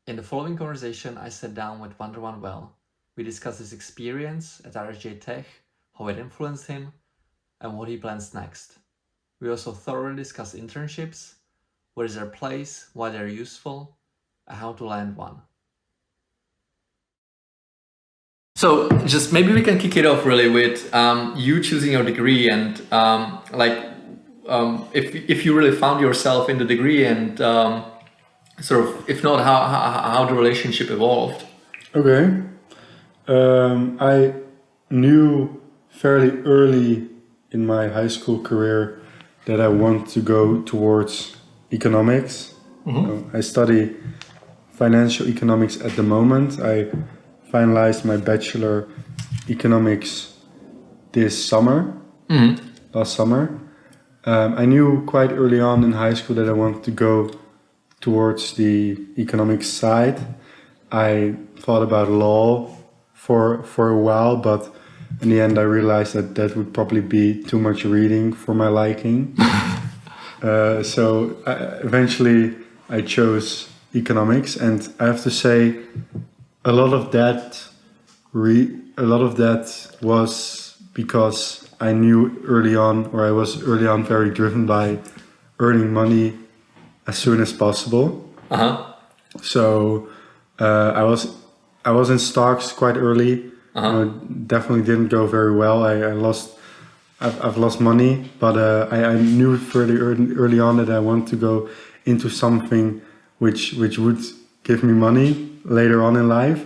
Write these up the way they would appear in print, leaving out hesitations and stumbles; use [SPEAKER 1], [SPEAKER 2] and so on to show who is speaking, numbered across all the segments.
[SPEAKER 1] In the following conversation, I sat down with Wonderwan Well. We discussed his experience at RSJ Tech, how it influenced him, and what he plans next. We also thoroughly discussed internships, what is their place, why they're useful, and how to land one. So just maybe we can kick it off really with you choosing your degree and if you really found yourself in the degree and sort of, if not, how the relationship evolved.
[SPEAKER 2] Okay. I knew fairly early in my high school career that I want to go towards economics. Mm-hmm. I study financial economics at the moment. I finalized my bachelor economics this summer, last summer. I knew quite early on in high school that I wanted to go towards the economics side. I thought about law for a while, but in the end I realized that would probably be too much reading for my liking. So eventually I chose economics, and I have to say a lot of that was because I knew early on, or I was early on very driven by earning money as soon as possible. So I was in stocks quite early. Definitely didn't go very well. I've lost money, but I knew fairly early on that I want to go into something which would give me money later on in life.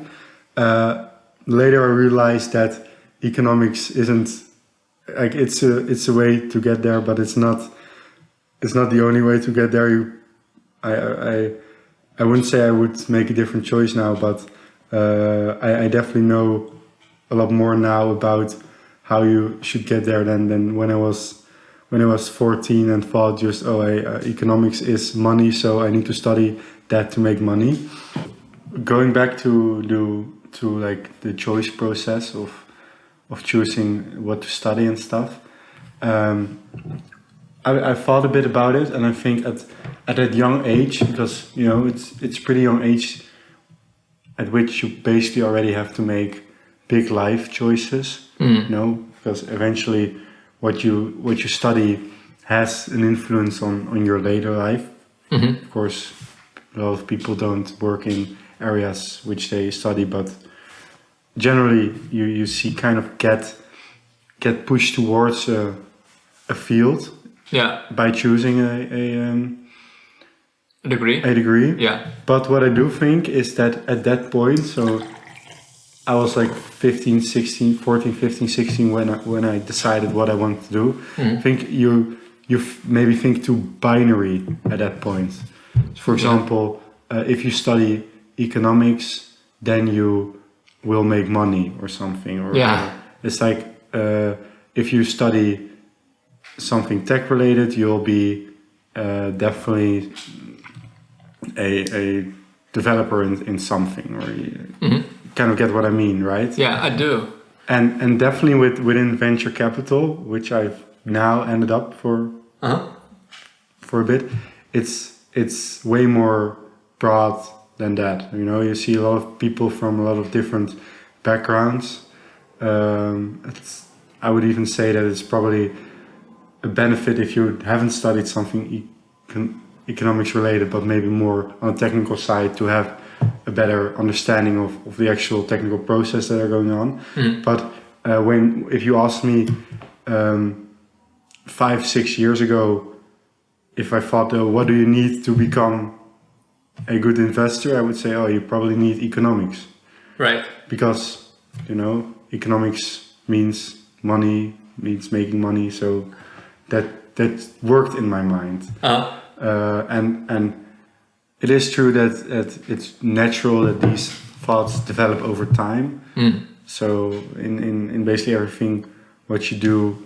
[SPEAKER 2] Later I realized that economics isn't like it's a way to get there, but it's not the only way to get there. I wouldn't say I would make a different choice now, but I definitely know a lot more now about how you should get there than when I was 14 and thought just economics is money, so I need to study that to make money. Going back to like the choice process of choosing what to study and stuff, I thought a bit about it, and I think at that young age, because it's pretty young age at which you basically already have to make big life choices, because eventually what you study has an influence on your later life. Of course, a lot of people don't work in areas which they study, but generally you see kind of get pushed towards a field by choosing a degree. Yeah. But what I do think is that at that point, so I was like 14, 15, 16 when I decided what I wanted to do. I think you maybe think too binary at that point. So for example, if you study economics, then you will make money or something. Or it's like if you study something tech related, you'll be definitely a developer in something, or you kind of get what I mean, right?
[SPEAKER 1] Yeah, I do.
[SPEAKER 2] And definitely within venture capital, which I've now ended up for a bit, it's way more broad than that. You see a lot of people from a lot of different backgrounds. I would even say that it's probably a benefit if you haven't studied something economics related, but maybe more on the technical side, to have a better understanding of the actual technical process that are going on. But if you asked me 5-6 years ago if I thought, what do you need to become a good investor, I would say, you probably need economics.
[SPEAKER 1] Right.
[SPEAKER 2] Because, economics means money, means making money, so that worked in my mind. And it is true that it's natural that these thoughts develop over time. So in basically everything what you do,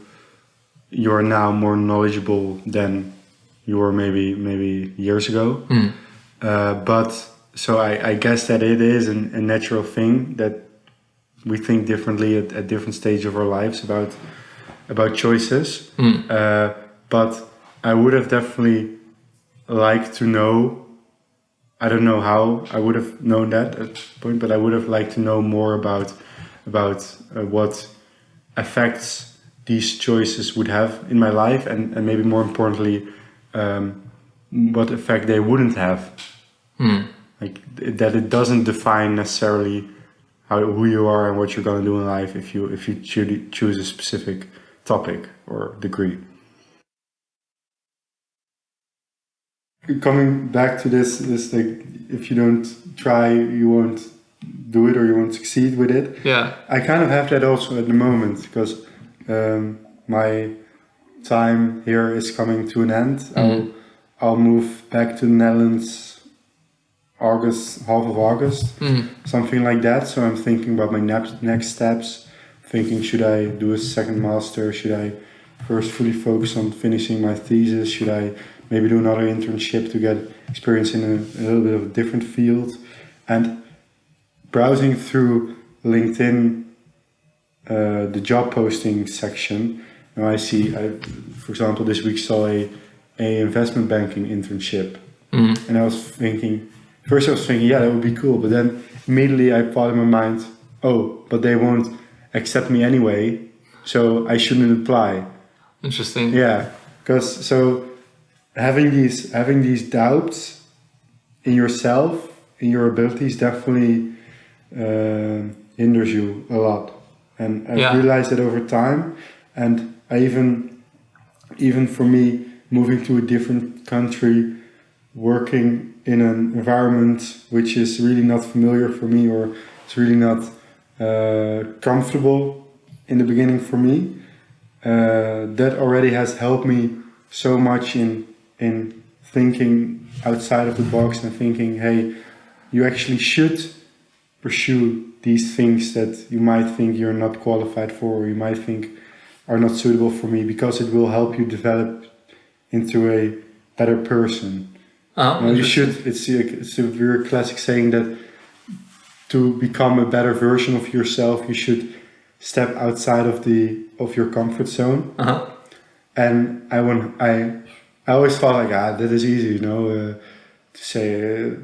[SPEAKER 2] you are now more knowledgeable than you were maybe years ago. But so I guess that it is a natural thing that we think differently at different stages of our lives about choices. But I would have definitely liked to know I don't know how I would have known that at the point, but I would have liked to know more about what effects these choices would have in my life, and maybe more importantly, what effect they wouldn't have. Like that it doesn't define necessarily who you are and what you're going to do in life if you choose a specific topic or degree. Coming back to this like, if you don't try, you won't do it or you won't succeed with it.
[SPEAKER 1] Yeah.
[SPEAKER 2] I kind of have that also at the moment because my time here is coming to an end. I'll move back to the Netherlands half of August, something like that. So I'm thinking about my next steps, thinking should I do a second master, should I first fully focus on finishing my thesis, should I maybe do another internship to get experience in a little bit of a different field. And browsing through LinkedIn, the job posting section, now I see, for example, this week saw a investment banking internship. And I was thinking, yeah, that would be cool. But then immediately I thought in my mind, oh, but they won't accept me anyway, so I shouldn't apply.
[SPEAKER 1] Interesting.
[SPEAKER 2] Yeah, because so having these doubts in yourself, in your abilities, definitely hinders you a lot. And I realized that over time. And I even for me, moving to a different country, working in an environment which is really not familiar for me, or it's really not comfortable in the beginning for me, that already has helped me so much in thinking outside of the box and thinking, hey, you actually should pursue these things that you might think you're not qualified for, or you might think are not suitable for me, because it will help you develop into a better person. You should. It's a very classic saying that to become a better version of yourself, you should step outside of your comfort zone. And I always thought like, that is easy, to say.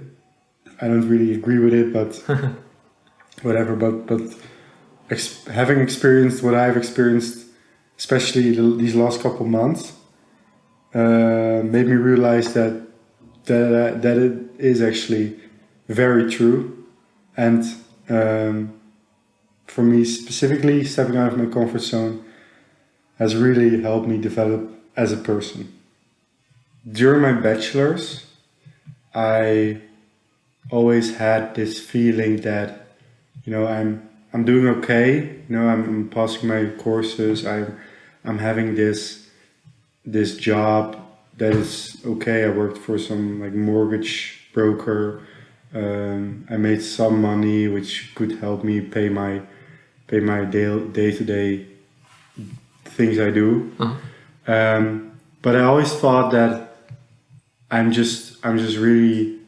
[SPEAKER 2] I don't really agree with it, but whatever. But having experienced what I've experienced, especially these last couple months, made me realize that it is actually very true. And for me specifically, stepping out of my comfort zone has really helped me develop as a person. During my bachelor's, I always had this feeling that, I'm doing okay. I'm passing my courses. I'm having this job that is okay. I worked for some mortgage broker. I made some money which could help me pay my day-to-day things I do. But I always thought that I'm just really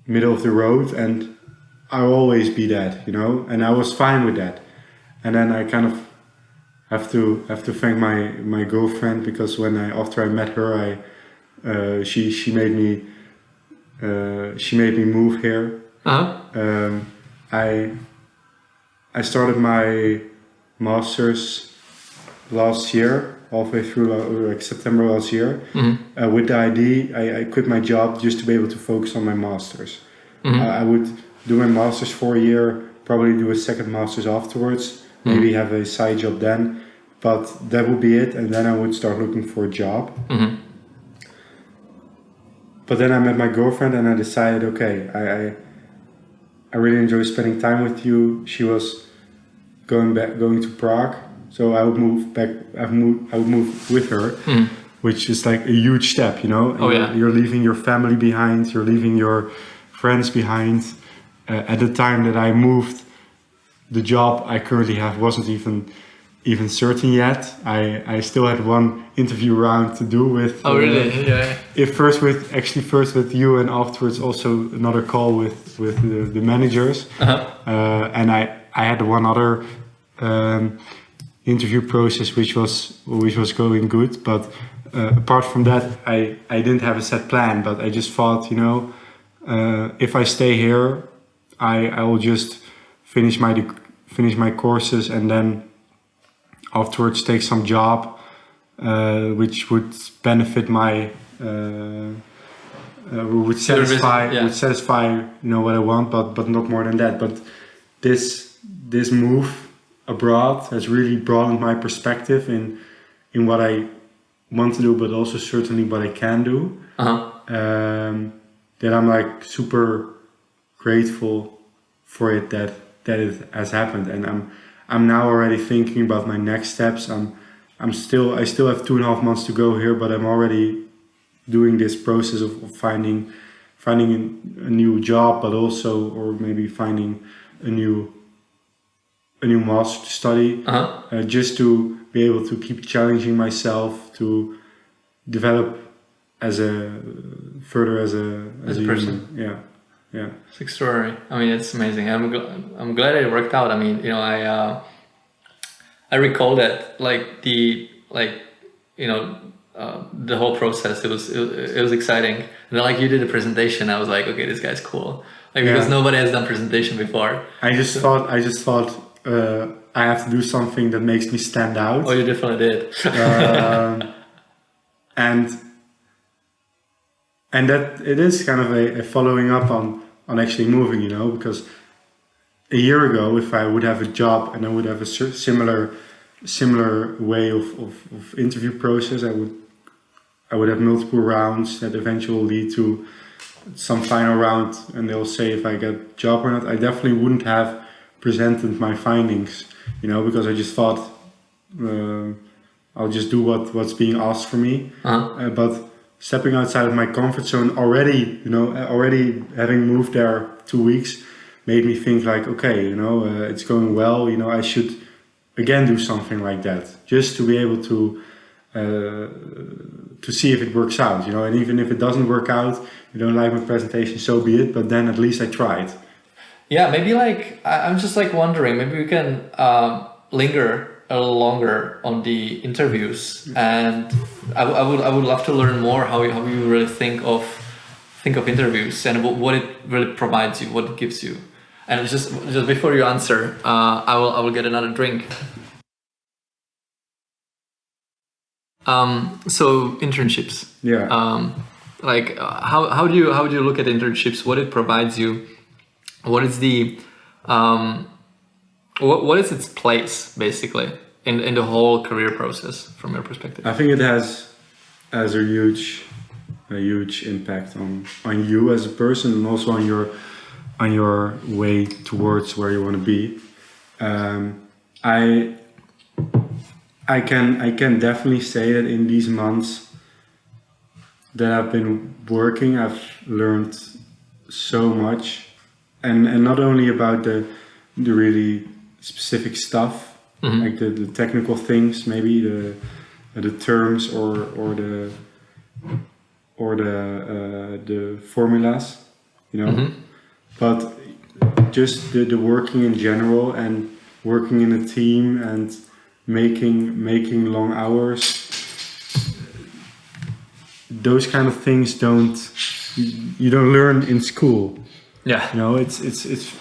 [SPEAKER 2] middle of the road, and I'll always be that, and I was fine with that. And then I kind of have to thank my girlfriend, because after I met her, she made me move here. I started my master's last year, halfway through September last year, with the idea I quit my job just to be able to focus on my master's. I would do my master's for a year, probably do a second master's afterwards, maybe have a side job then, but that would be it, and then I would start looking for a job. But then I met my girlfriend and I decided, okay, I really enjoy spending time with you. She was going to Prague, so I would move back. I would move with her, which is like a huge step, You're leaving your family behind. You're leaving your friends behind. At the time that I moved, the job I currently have wasn't even certain yet. I still had one interview round to do with.
[SPEAKER 1] Oh really? Yeah.
[SPEAKER 2] First with you, and afterwards also another call with the managers. And I had one other interview process which was going good, but apart from that, I didn't have a set plan. But I just thought, if I stay here, I will just finish my courses and then afterwards take some job which would benefit my would satisfy what I want, but not more than that. But this move abroad has really broadened my perspective in what I want to do, but also certainly what I can do. That I'm like super grateful for it that it has happened, and I'm now already thinking about my next steps. I still have 2.5 months to go here, but I'm already doing this process of finding a new job, but also, or maybe finding a new master to study, just to be able to keep challenging myself to develop as a person. Yeah.
[SPEAKER 1] It's extraordinary. I mean, it's amazing. I'm glad it worked out. I mean, I recall that the whole process. It was exciting. And then you did a presentation. I was like, okay, this guy's cool. Because nobody has done presentation before.
[SPEAKER 2] I just thought I have to do something that makes me stand out.
[SPEAKER 1] Oh, you definitely did.
[SPEAKER 2] And that it is kind of a following up on actually moving, because a year ago, if I would have a job and I would have a similar way of interview process, I would have multiple rounds that eventually will lead to some final round, and they'll say if I get a job or not. I definitely wouldn't have presented my findings, because I just thought I'll just do what's being asked for me. But stepping outside of my comfort zone already having moved there 2 weeks made me think like, okay, it's going well. I should again do something like that, just to be able to see if it works out, and even if it doesn't work out, you don't like my presentation, so be it, but then at least I tried.
[SPEAKER 1] Yeah, maybe I'm just wondering, maybe we can linger a little longer on the interviews, and I would love to learn more how you really think of interviews and what it really provides you, what it gives you. And just before you answer, I will get another drink. So internships.
[SPEAKER 2] Yeah.
[SPEAKER 1] How do you look at internships? What it provides you? What is the what is its place basically in the whole career process from your perspective?
[SPEAKER 2] I think it has a huge impact on you as a person, and also on your way towards where you want to be. I can definitely say that in these months that I've been working, I've learned so much, and not only about the really specific stuff, like the technical things, maybe the terms or the formulas, but just the working in general, and working in a team, and making long hours. Those kind of things you don't learn in school.
[SPEAKER 1] Yeah.
[SPEAKER 2] It's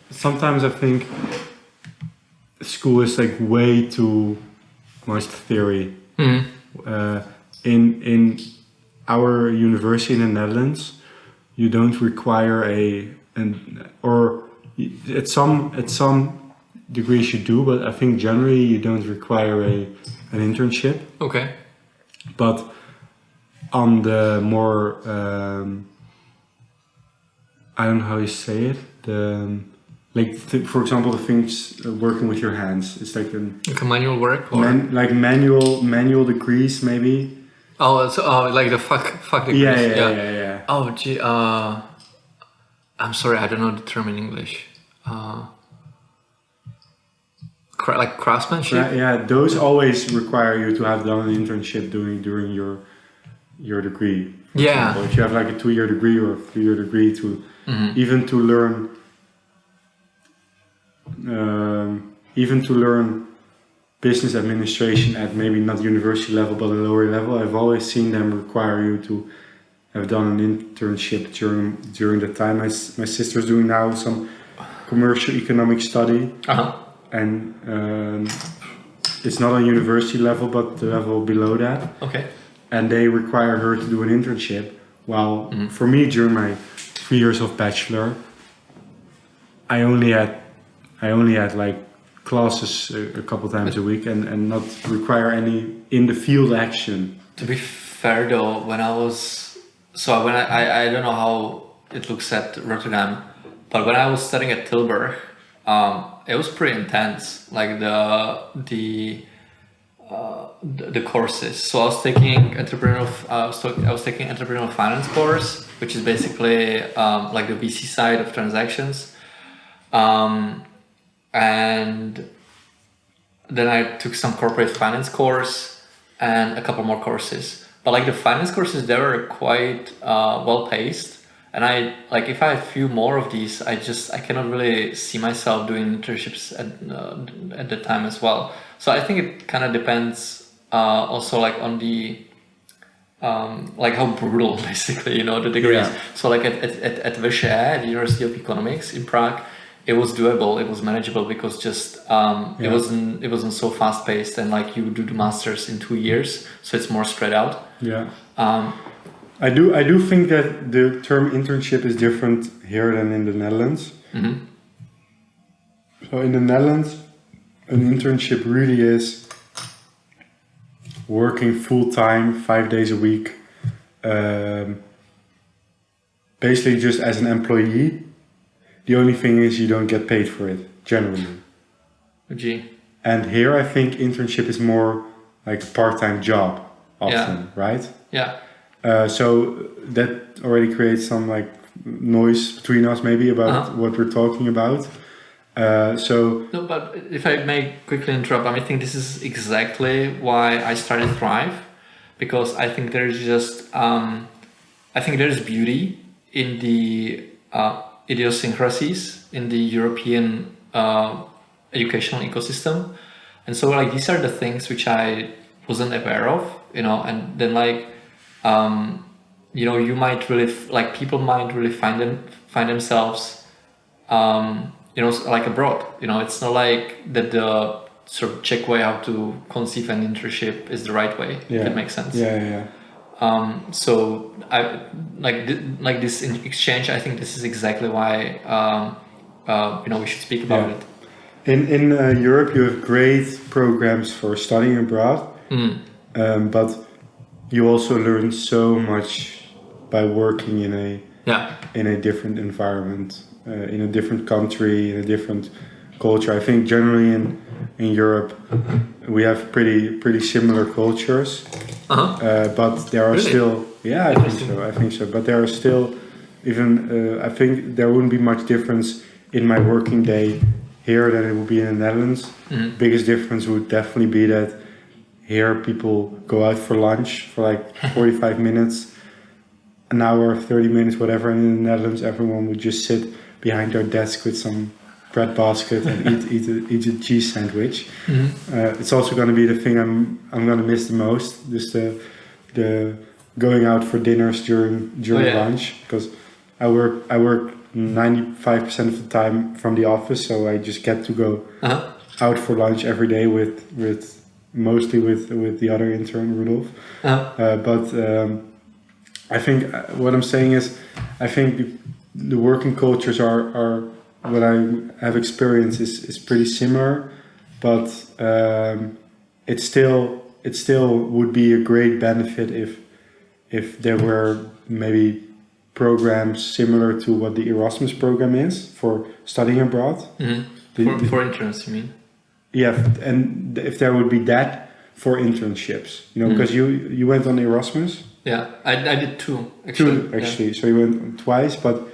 [SPEAKER 2] sometimes I think school is way too much theory. In our university in the Netherlands, you don't require at some degrees you do, but I think generally you don't require an internship.
[SPEAKER 1] Okay.
[SPEAKER 2] But on the more I don't know how you say it, for example, the things working with your hands, it's like
[SPEAKER 1] a manual work, or
[SPEAKER 2] manual degrees maybe.
[SPEAKER 1] Oh, so like the fuck degrees.
[SPEAKER 2] Yeah.
[SPEAKER 1] Oh gee, I'm sorry, I don't know the term in English. Like craftsmanship.
[SPEAKER 2] Yeah, those always require you to have done an internship during your degree.
[SPEAKER 1] Yeah.
[SPEAKER 2] Example. If you have a 2-year degree or a 3-year degree even to learn business administration at maybe not university level but a lower level, I've always seen them require you to have done an internship during the time. My sister's doing now some commercial economic study, and it's not on university level, but the level below that.
[SPEAKER 1] Okay.
[SPEAKER 2] And they require her to do an internship. While for me, during my 3 years of bachelor, I only had like classes a couple times a week and not require any in the field action.
[SPEAKER 1] To be fair though, when I don't know how it looks at Rotterdam, but when I was studying at Tilburg, it was pretty intense. Like the courses. So I was taking entrepreneurial finance course, which is basically like the VC side of transactions, and then I took some corporate finance course and a couple more courses. But like the finance courses, they were quite well paced. And I like if I had a few more of these, I cannot really see myself doing internships at the time as well. So I think it kind of depends also like on the like how brutal basically the degree is. So like at VŠE, at the University of Economics in Prague, it was doable, it was manageable because just it wasn't so fast paced, and like you do the masters in 2 years, so it's more spread out. I
[SPEAKER 2] do think that the term internship is different here than in the Netherlands. So in the Netherlands, an internship really is working full time, 5 days a week, basically just as an employee. The only thing is you don't get paid for it, generally. And here I think internship is more like a part-time job often, right?
[SPEAKER 1] Yeah.
[SPEAKER 2] So that already creates some like noise between us maybe about what we're talking about.
[SPEAKER 1] No, but if I may quickly interrupt, I think this is exactly why I started Thrive, because I think there's just I think there's beauty in the idiosyncrasies in the European educational ecosystem, and so like these are the things which I wasn't aware of, and then like you might really like people might really find themselves like abroad. It's not like that the sort of Czech way how to conceive an internship is the right way. If it makes sense. So I like this exchange. I think this is exactly why we should speak about it.
[SPEAKER 2] In Europe, you have great programs for studying abroad, but you also learn so much by working in a different environment, in a different country, in a different culture. I think generally in Europe we have pretty similar cultures, but there are still I think so. But there are still I think there wouldn't be much difference in my working day here than it would be in the Netherlands. Biggest difference would definitely be that here people go out for lunch for like 45 minutes, an hour, 30 minutes, whatever. And in the Netherlands, everyone would just sit behind their desk with some bread basket and eat a cheese sandwich. It's also going to be the thing I'm going to miss the most, just the going out for dinners during lunch, because I work 95% of the time from the office, so I just get to go out for lunch every day mostly with the other intern Rudolf. But I think what I'm saying is I think the working cultures are what I have experienced is pretty similar, but it still would be a great benefit if there were maybe programs similar to what the Erasmus program is for studying abroad.
[SPEAKER 1] For interns, you mean?
[SPEAKER 2] Yeah, and if there would be that for internships, because you went on Erasmus.
[SPEAKER 1] Yeah, I did two actually.
[SPEAKER 2] So you went twice, but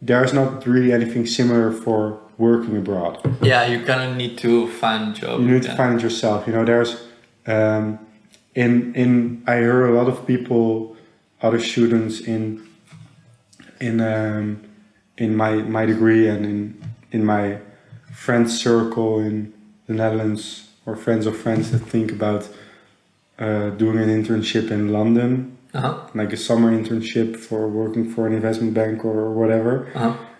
[SPEAKER 2] there's not really anything similar for working abroad.
[SPEAKER 1] Yeah, you kind of need to find a job.
[SPEAKER 2] You need to find it yourself. There's I heard a lot of people, other students in my degree and in my friends circle in the Netherlands, or friends of friends that think about doing an internship in London like a summer internship for working for an investment bank or whatever.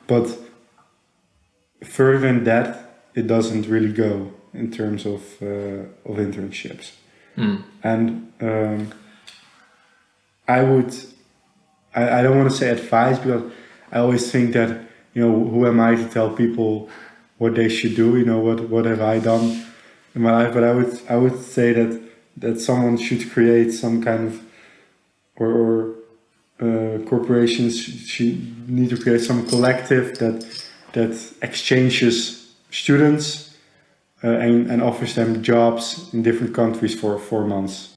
[SPEAKER 2] But further than that, it doesn't really go in terms of internships. And I don't want to say advice, because I always think that, who am I to tell people what they should do? What have I done in my life? But I would say that someone should create some kind of, or corporations should need to create some collective that exchanges students and offers them jobs in different countries for 4 months.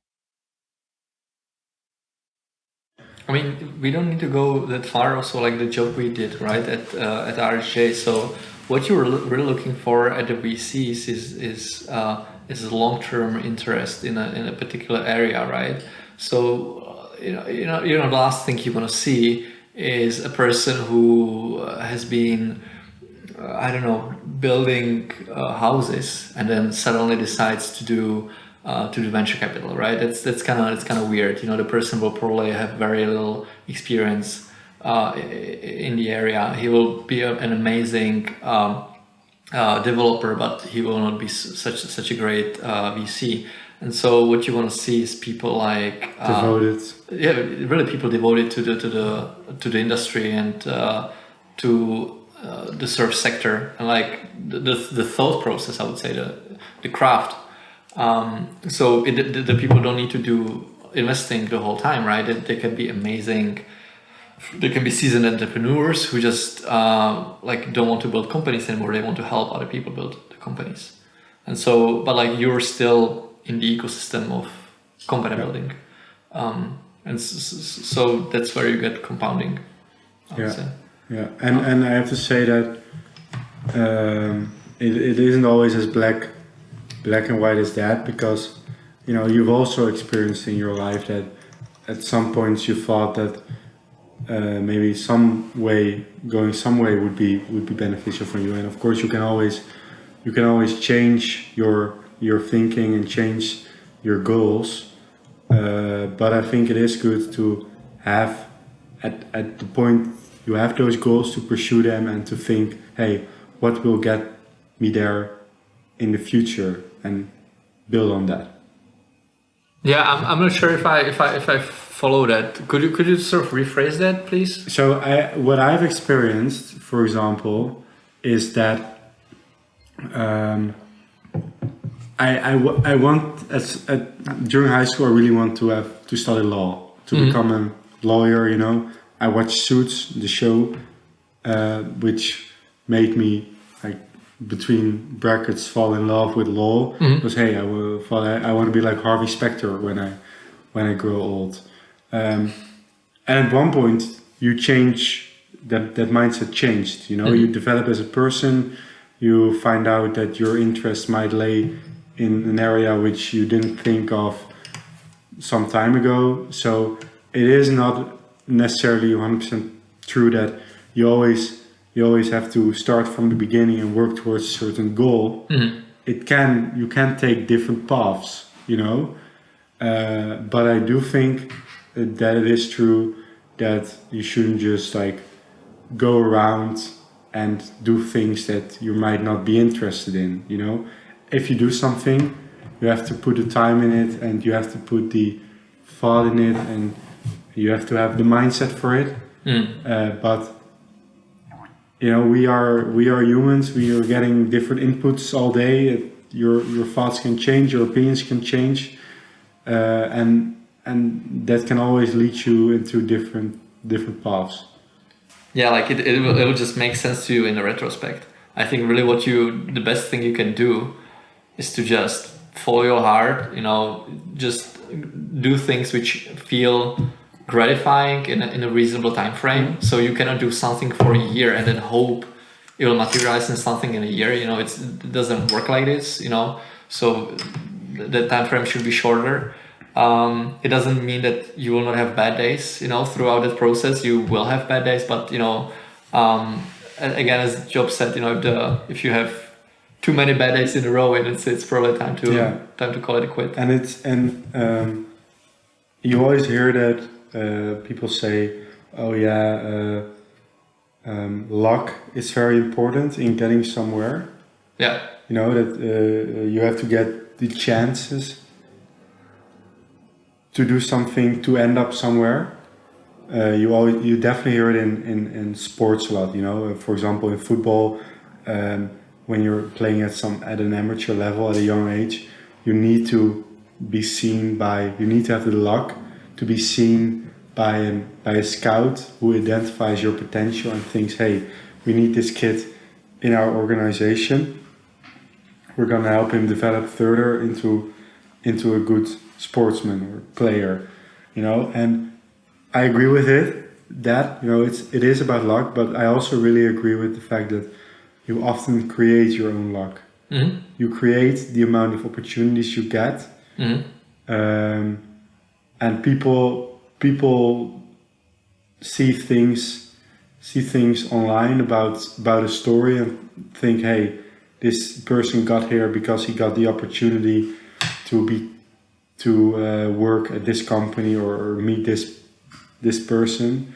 [SPEAKER 1] I mean, we don't need to go that far. Also, like the job we did, right, at RSJ. So, what you're really looking for at the VCs is a long-term interest in a particular area, right? So, the last thing you want to see is a person who has been, building houses and then suddenly decides to do venture capital, right? It's kind of weird. The person will probably have very little experience in the area. He will be an amazing developer, but he will not be such a great VC. And so what you want to see is people like
[SPEAKER 2] devoted.
[SPEAKER 1] Yeah, really people devoted to the industry and to the surf sector, and like the thought process. I would say the craft. So the people don't need to do investing the whole time, right? They can be amazing. They can be seasoned entrepreneurs who just don't want to build companies anymore. They want to help other people build the companies. And so, but like you're still in the ecosystem of company building, and so that's where you get compounding. I would say.
[SPEAKER 2] Yeah, and I have to say that it isn't always as black and white as that, because you've also experienced in your life that at some points you thought that maybe going some way would be beneficial for you, and of course you can always change your thinking and change your goals, but I think it is good to have at the point you have those goals to pursue them and to think, hey, what will get me there in the future, and build on that.
[SPEAKER 1] Yeah, I'm not sure if I follow that. Could you sort of rephrase that, please?
[SPEAKER 2] So what I've experienced, for example, is that I want during high school I really want to study law, to become a lawyer. I watched Suits, the show, which made me, like, between brackets, fall in love with law. Because hey, I want to be like Harvey Specter when I grow old. And at one point, you change that mindset changed. You develop as a person. You find out that your interest might lay in an area which you didn't think of some time ago. So it is not necessarily 100% true that you always have to start from the beginning and work towards a certain goal. You can take different paths, but I do think that it is true that you shouldn't just go around and do things that you might not be interested in. If you do something, you have to put the time in it, and you have to put the thought in it, and you have to have the mindset for it. But we are humans. We are getting different inputs all day. Your thoughts can change, your opinions can change, and that can always lead you into different paths.
[SPEAKER 1] Yeah, like it will just make sense to you in the retrospect. I think really the best thing you can do is to just follow your heart. Just do things which feel gratifying in a reasonable time frame. So you cannot do something for a year and then hope it will materialize in something in a year. It doesn't work like this. So the time frame should be shorter. It doesn't mean that you will not have bad days. Throughout that process, you will have bad days. But again, as Job said, if you have too many bad days in a row, and it's probably time to call it a quit.
[SPEAKER 2] And you always hear that people say, oh yeah, luck is very important in getting somewhere.
[SPEAKER 1] Yeah.
[SPEAKER 2] You know, that you have to get the chances to do something to end up somewhere. You definitely hear it in sports a lot. You know, for example, in football, when you're playing at an amateur level at a young age, you need to be seen by. You need to have the luck to be seen by a scout who identifies your potential and thinks, hey, we need this kid in our organization. We're gonna help him develop further into a good sportsman or player, you know. And I agree with it that, you know, it is about luck, but I also really agree with the fact that you often create your own luck.
[SPEAKER 1] Mm-hmm.
[SPEAKER 2] You create the amount of opportunities you get, and people see things online about a story and think, hey, this person got here because he got the opportunity to work at this company or meet this person,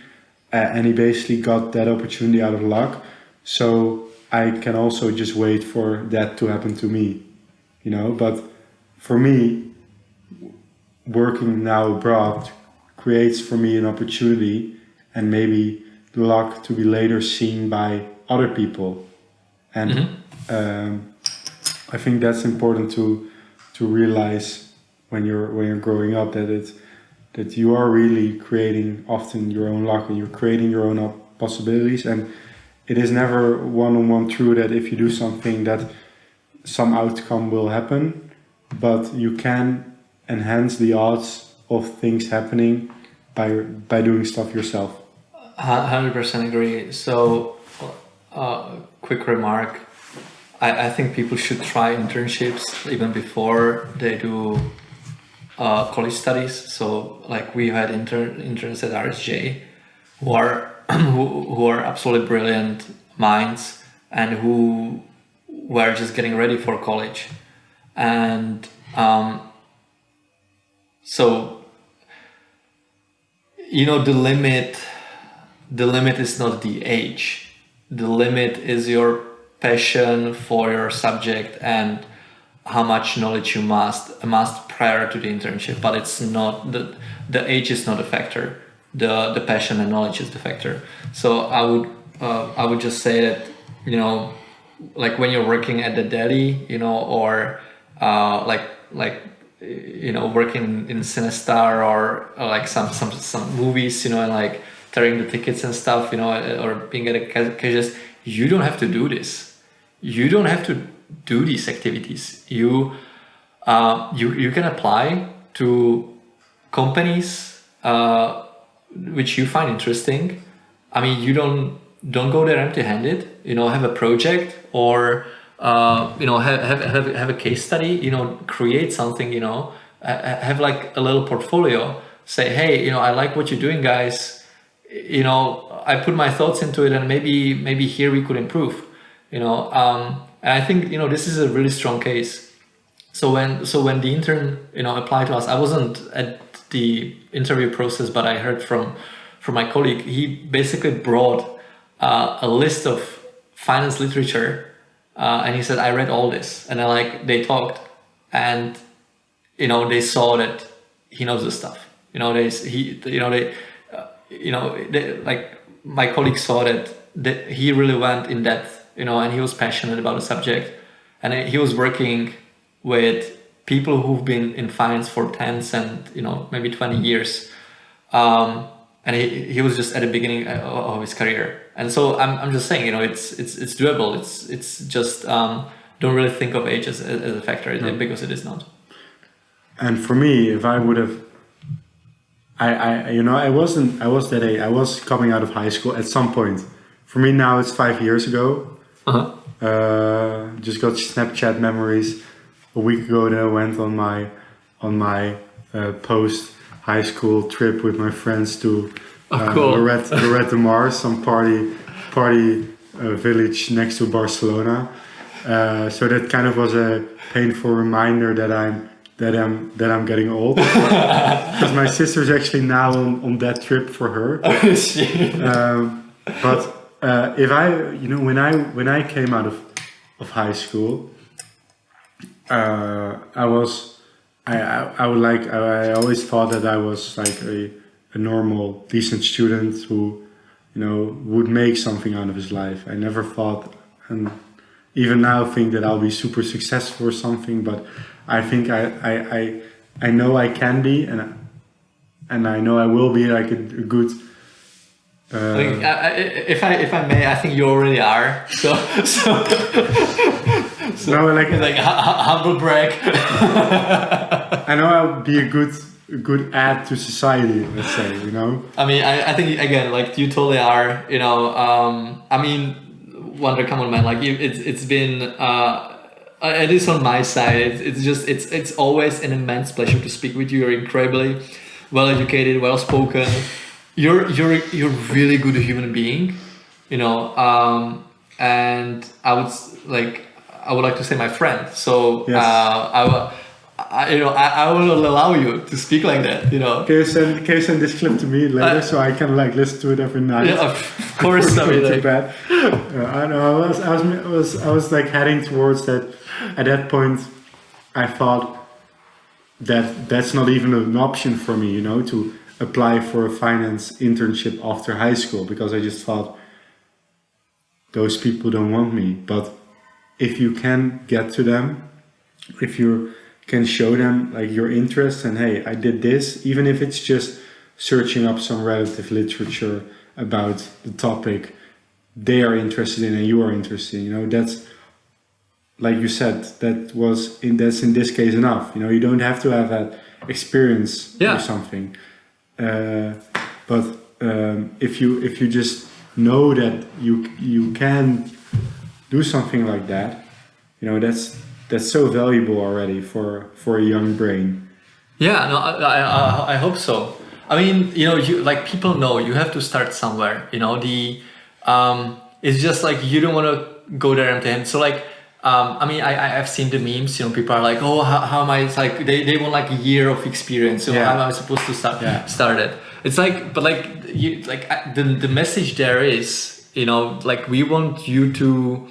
[SPEAKER 2] and he basically got that opportunity out of luck. So I can also just wait for that to happen to me, you know. But for me, working now abroad creates for me an opportunity and maybe the luck to be later seen by other people, and I think that's important to realize when you're growing up, that you are really creating often your own luck and you're creating your own possibilities. And it is never one-on-one true that if you do something that some outcome will happen, but you can enhance the odds of things happening by doing stuff yourself.
[SPEAKER 1] 100% agree. So, quick remark. I think people should try internships even before they do college studies. So, like, we had interns at RSJ who are absolutely brilliant minds and who were just getting ready for college. And so, you know, the limit is not the age. The limit is your passion for your subject and how much knowledge you must prior to the internship. But it's not the age is not a factor. The passion and knowledge is the factor. So I would just say that, you know, like when you're working at the deli, you know, or like you know, working in Cinestar or like some movies, you know, and like tearing the tickets and stuff, you know, or being at a cashier, you don't have to do this. You don't have to do these activities. You can apply to companies which you find interesting. I mean, you don't go there empty-handed. You know, have a project or you know, have a case study. You know, create something. You know, have like a little portfolio. Say, hey, you know, I like what you're doing, guys. You know, I put my thoughts into it, and maybe here we could improve. You know, and I think, you know, this is a really strong case. So when the intern, you know, applied to us, I wasn't at the interview process, but I heard from my colleague. He basically brought a list of finance literature, and he said, I read all this, and they talked, and you know, they saw that he knows this stuff. You know, like my colleague saw that he really went in depth, you know, and he was passionate about the subject, and he was working with people who've been in finance for 10 and, you know, maybe 20 years, and he was just at the beginning of his career. And so I'm just saying, you know, it's doable. It's just don't really think of age as a factor, because it is not.
[SPEAKER 2] And for me, if I would have, I was that age. I was coming out of high school at some point. For me now, it's 5 years ago. Just got Snapchat memories. A week ago, that I went on my post high school trip with my friends to Lorette de Mar, some party village next to Barcelona. So that kind of was a painful reminder that I'm that I'm getting old. Because my sister's actually now on that trip for her. But if when I came out of high school, I always thought that I was like a normal, decent student who, would make something out of his life. I never thought, and even now think that I'll be super successful or something. But I think I know I can be, and I know I will be like a good.
[SPEAKER 1] If I may, I think you already are. So
[SPEAKER 2] no, like
[SPEAKER 1] humble brag.
[SPEAKER 2] I know I'll be a good add to society. Let's say,
[SPEAKER 1] I mean, I think again, like you totally are. I mean, Wonder, come on, man. Like it's been. At least on my side, it's always an immense pleasure to speak with you. You're incredibly well educated, well spoken. You're really good human being, and I would like to say my friend. So
[SPEAKER 2] yes.
[SPEAKER 1] I will allow you to speak like that.
[SPEAKER 2] Can you send this clip to me later so I can listen to it every night?
[SPEAKER 1] Yeah, of course.
[SPEAKER 2] I mean, to bed. I know. I was like heading towards that. At that point, I thought that that's not even an option for me, to apply for a finance internship after high school, because I just thought those people don't want me. But if you can get to them, if you can show them like your interest and hey, I did this, even if it's just searching up some relative literature about the topic they are interested in and you are interested in, that's, like you said, that's in this case enough. You don't have to have that experience or something. But if you just know that you can do something like that, that's so valuable already for a young brain.
[SPEAKER 1] Yeah, no, I hope so. I mean, you like people know you have to start somewhere. It's just like you don't want to go there empty-handed. So like. I mean, I've seen the memes. People are like, "Oh, how am I?" It's like they want like a year of experience. So how am I supposed to start it? It's like, but like you, like the message there is, like we want you to,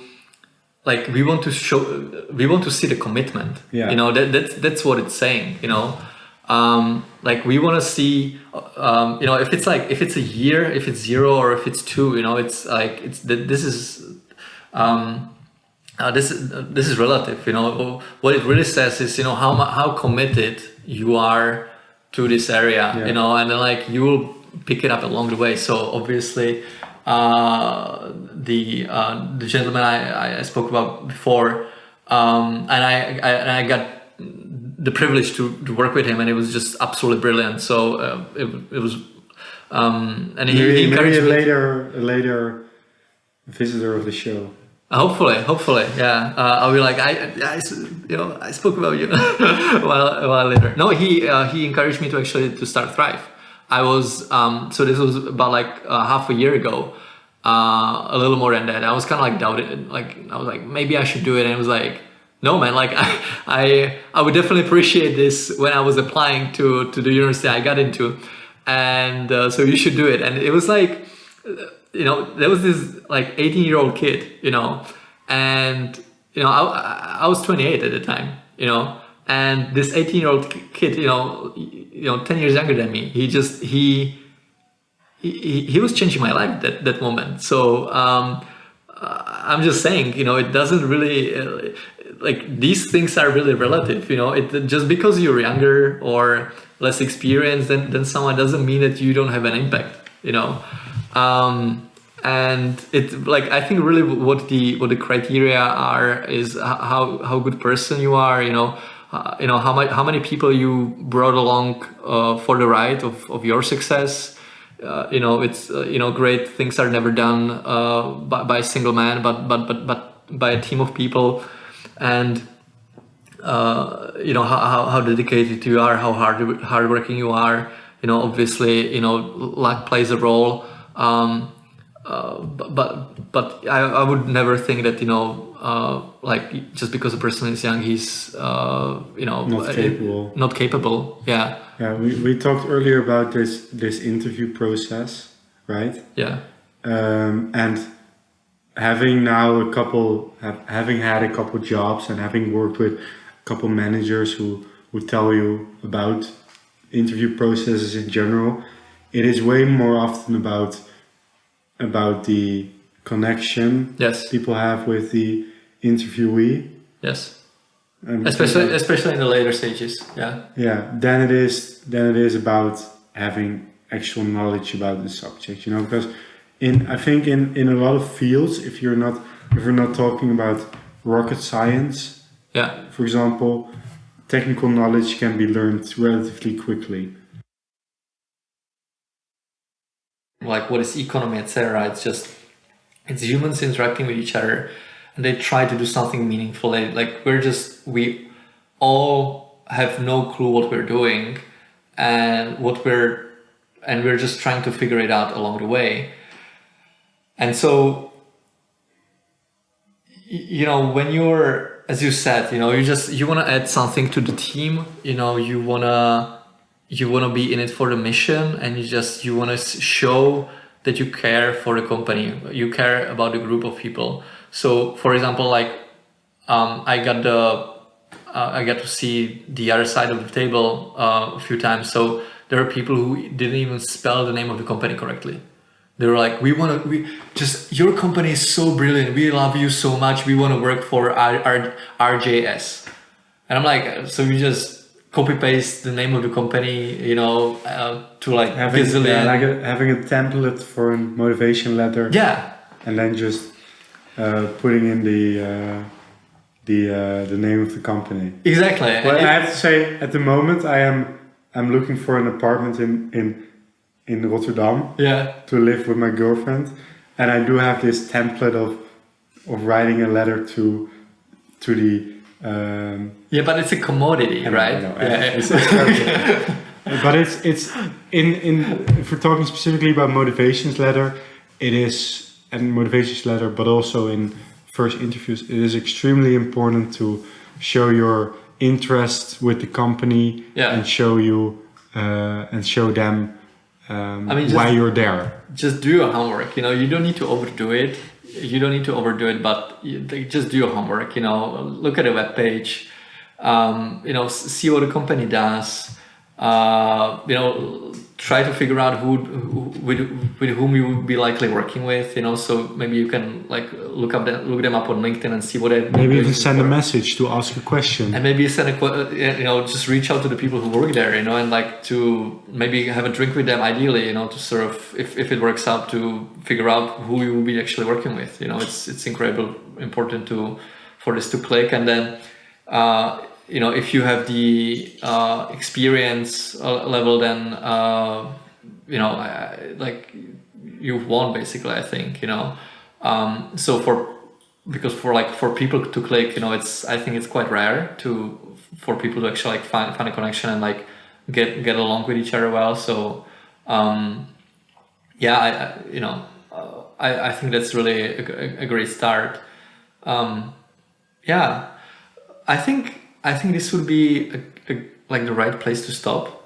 [SPEAKER 1] like we want to see the commitment. Yeah. That's what it's saying. Like we want to see, if it's a year, if it's 0 or if it's 2, it's like this is. This is relative. What it really says is how committed you are to this area. And then like you will pick it up along the way. So obviously, the gentleman I spoke about before, and I got the privilege to work with him, and it was just absolutely brilliant. So it was, and he encouraged
[SPEAKER 2] me. A later visitor of the show.
[SPEAKER 1] Hopefully, yeah. I'll be like, I spoke about you a while later. No, he encouraged me to start Thrive. I was so this was about like half a year ago, a little more than that. I was kind of like doubted, like I was like maybe I should do it, and it was like no man, like I would definitely appreciate this when I was applying to the university I got into, and so you should do it. And it was like. There was this like 18-year-old kid, and I was 28 at the time, and this 18-year-old kid, 10 years younger than me, he was changing my life that moment. So I'm just saying, it doesn't really like these things are really relative, it just because you're younger or less experienced than someone doesn't mean that you don't have an impact, and it like I think really what the criteria are is how good person you are, how many people you brought along for the ride of your success. It's great things are never done by a single man, but by a team of people, and how dedicated you are, how hardworking you are. Obviously luck plays a role. but I would never think that like just because a person is young, he's not capable. Yeah.
[SPEAKER 2] Yeah, we talked earlier about this interview process, right?
[SPEAKER 1] Yeah.
[SPEAKER 2] And having now having had a couple jobs and having worked with a couple managers who would tell you about interview processes in general, it is way more often about the connection
[SPEAKER 1] Yes.
[SPEAKER 2] people have with the interviewee.
[SPEAKER 1] Yes. Especially in the later stages. Yeah.
[SPEAKER 2] Yeah. Then it is about having actual knowledge about the subject, because I think in a lot of fields, if we're not talking about rocket science,
[SPEAKER 1] yeah,
[SPEAKER 2] for example, technical knowledge can be learned relatively quickly.
[SPEAKER 1] Like what is economy, etc. It's humans interacting with each other, and they try to do something meaningful. We all have no clue what we're doing, and we're just trying to figure it out along the way. And so, when you're, as you said, you want to add something to the team. You want to be in it for the mission, and you want to show that you care for the company, you care about the group of people. So, for example, like I got to see the other side of the table a few times. So there are people who didn't even spell the name of the company correctly. They were like, your company is so brilliant. We love you so much. We want to work for RJS. And I'm like, so you just copy paste the name of the company, to like
[SPEAKER 2] having a template for a motivation letter.
[SPEAKER 1] Yeah.
[SPEAKER 2] And then just putting in the name of the company.
[SPEAKER 1] Exactly.
[SPEAKER 2] Well, I have to say, at the moment, I'm looking for an apartment in Rotterdam.
[SPEAKER 1] Yeah.
[SPEAKER 2] To live with my girlfriend, and I do have this template of writing a letter to the.
[SPEAKER 1] Yeah, but it's a commodity, right?
[SPEAKER 2] I know. Yeah. But it's if we're talking specifically about motivations letter, but also in first interviews, it is extremely important to show your interest with the company.
[SPEAKER 1] Yeah.
[SPEAKER 2] And show them why you're there.
[SPEAKER 1] Just do your homework. You don't need to overdo it. But just do your homework. Look at the webpage. See what the company does. Try to figure out with whom you would be likely working with. So maybe you can like look them up on LinkedIn and see what they.
[SPEAKER 2] Maybe even send a message to ask a question.
[SPEAKER 1] And maybe just reach out to the people who work there. And like to maybe have a drink with them. Ideally, to sort of if it works out to figure out who you will be actually working with. It's incredibly important for this to click, and then. If you have the experience level, then like you've won basically. I think so for people to click, I think it's quite rare for people to actually like find a connection and like get along with each other well. So I think that's really a great start. I think this would be like the right place to stop.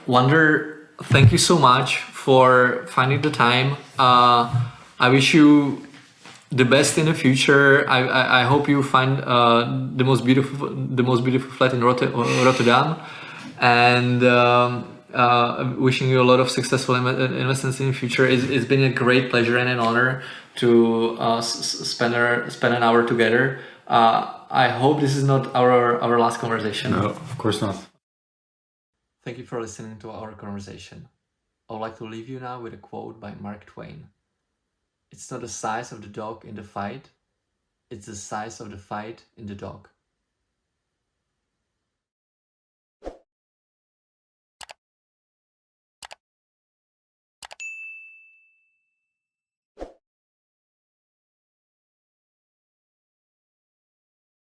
[SPEAKER 1] Wonder, thank you so much for finding the time. I wish you the best in the future. I hope you find the most beautiful flat in Rotterdam, and wishing you a lot of successful investments in the future. It's been a great pleasure and an honor to spend an hour together. I hope this is not our last conversation.
[SPEAKER 2] No, of course not.
[SPEAKER 1] Thank you for listening to our conversation. I would like to leave you now with a quote by Mark Twain. It's not the size of the dog in the fight, it's the size of the fight in the dog.